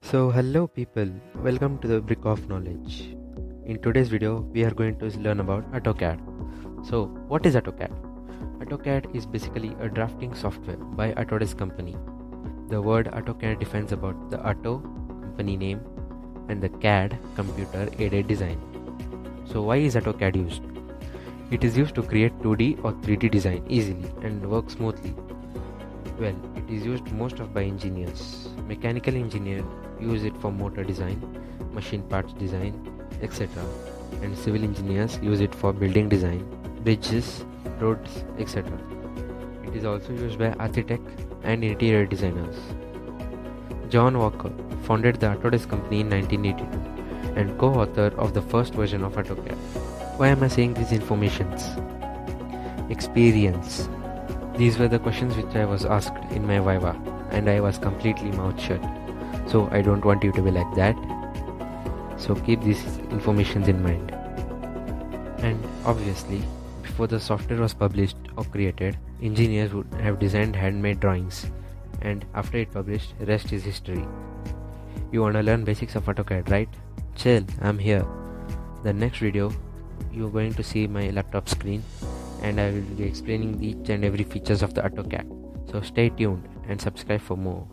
So hello people, welcome to the Brick of Knowledge. In today's video, we are going to learn about AutoCAD. So what is AutoCAD? AutoCAD is basically a drafting software by Autodesk company. The word AutoCAD defines about the Auto, company name, and the CAD, computer aided design. So why is AutoCAD used? It is used to create 2D or 3D design easily and work smoothly. Well, it is used most of by engineers. Mechanical engineers use it for motor design, machine parts design, etc. And civil engineers use it for building design, bridges, roads, etc. It is also used by architects and interior designers. John Walker founded the Autodesk company in 1982 and co-author of the first version of AutoCAD. Why am I saying these informations? Experience. These were the questions which I was asked in my Viva and I was completely mouth shut. So I don't want you to be like that. So keep these informations in mind. And obviously, before the software was published or created, engineers would have designed handmade drawings. And after it published, rest is history. You wanna learn basics of AutoCAD, right? Chill, I'm here. The next video, you're going to see my laptop screen and I will be explaining each and every features of the AutoCAD. So stay tuned and subscribe for more.